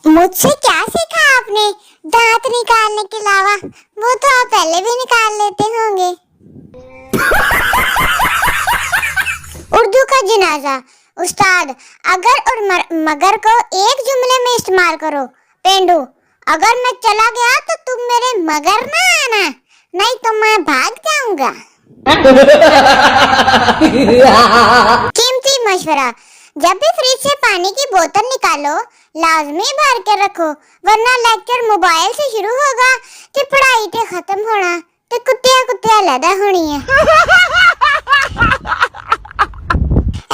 मुझसे क्या सीखा आपने दांत निकालने के अलावा? वो तो आप पहले भी निकाल लेते होंगे। उर्दू का जनाजा। उस्ताद, अगर और मगर को एक जुमले में इस्तेमाल करो। पेंडू, अगर मैं चला गया तो तुम मेरे मगर ना आना, नहीं तो मैं भाग जाऊंगा। कीमती मशवरा, जब भी फ्रिज से पानी की बोतल निकालो लाजमी भर के रखो, वरना लेक्चर मोबाइल से शुरू होगा कि पढ़ाई ते खत्म होना ते कुत्तियां लदा होनी है।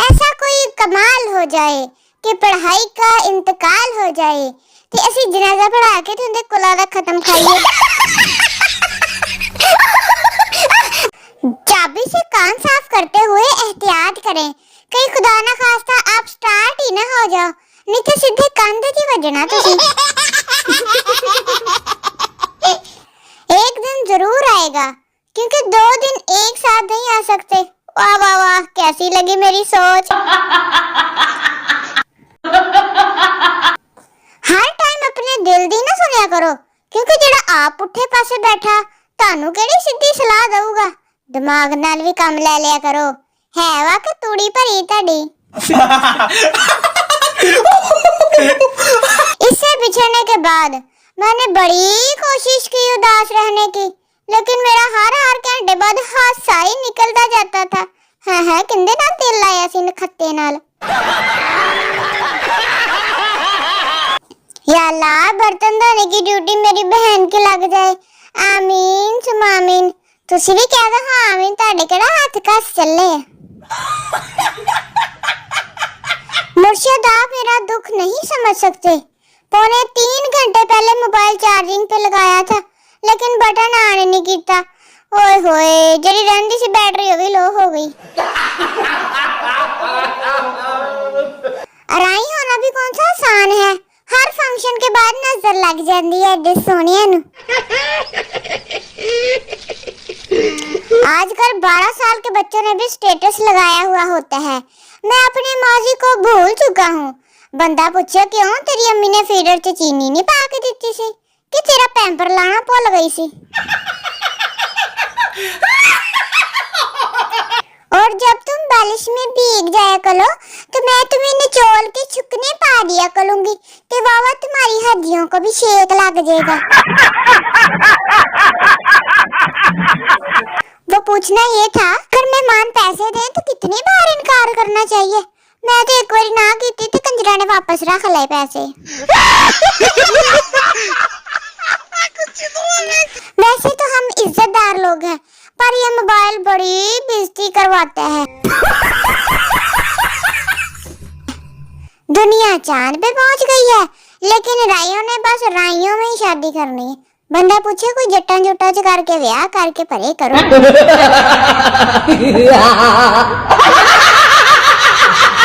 ऐसा कोई कमाल हो जाए कि पढ़ाई का इंतकाल हो जाए ते असी जनाजा पढ़ा के तुंदे कुलादा खत्म खाइए। चाबी से कान साफ करते हुए एहतियात करें, कहीं खुदा ना खास्ता आप स्टार्ट ही ना हो जाओ, नहीं तो सीधे कंध च वजना तुसी। एक दिन जरूर आएगा, क्योंकि 2 दिन एक साथ नहीं आ सकते। वाह वाह वाह, कैसी लगी मेरी सोच। हर टाइम अपने दिल दी ना सुनिया करो, क्योंकि जेड़ा आप पुठे पासे बैठा तानू केड़ी सीधी सलाह दऊगा। दिमाग नाल भी काम ले लिया करो, है वा कि तूड़ी भरी ताड़ी। इससे बिछड़ने के बाद मैंने बड़ी कोशिश की उदास रहने की, लेकिन मेरा हर घंटे बाद हासा ही निकलता जाता था। है किंदे ना तेल लाया सी नखत्ते नाल। या अल्लाह, बर्तन धोने की ड्यूटी मेरी बहन की लग जाए। आमीन सुम आमीन। तुसी भी कह दो हाँ आमीन, ताड़े केड़ा हाथ कस चले। मुर्शिद, आप मेरा दुख नहीं समझ सकते। 2.25 घंटे पहले मोबाइल चार्जिंग पे लगाया था, लेकिन बटन ऑन नहीं किया। ओए होए, जरी रहंदी सी बैटरी भी लो हो गई। अराई होना भी कौन सा आसान है, हर फंक्शन के बाद नजर लग जाती है एडे सोनिया नु। आजकल 12 साल के बच्चों ने भी स्टेटस लगाया हुआ होता है। मैं अपने माजी को भूल चुका हूँ। बंदा पूछे क्यों तेरी अम्मी ने फीडर च चीनी नहीं पा के दी सी, कि तेरा पैंपर लाना भूल गई सी। और जब तुम बारिश में भीग जाया करो तो मैं तुम्हें निचोड़ के छुकने पा दिया करूंगी, तो वावा तुम्हारी हड्डियों को भी शेक लग जाएगा। वो पूछना ये था, अगर मेहमान पैसे दे तो कितनी बार इनकार करना चाहिए? मैं तो एक बार ना की थी, कंजरा ने वापस रख ले पैसे। वैसे तो हम इज्जतदार लोग हैं, पर ये मोबाइल बड़ी बेइज्जती करवाता है। दुनिया चांद पे पहुंच गई है, लेकिन राइयों ने बस राइयों में ही शादी करनी है। बंदा पूछे कोई जट्टा जुट्टा च करके ब्याह करके परे करो।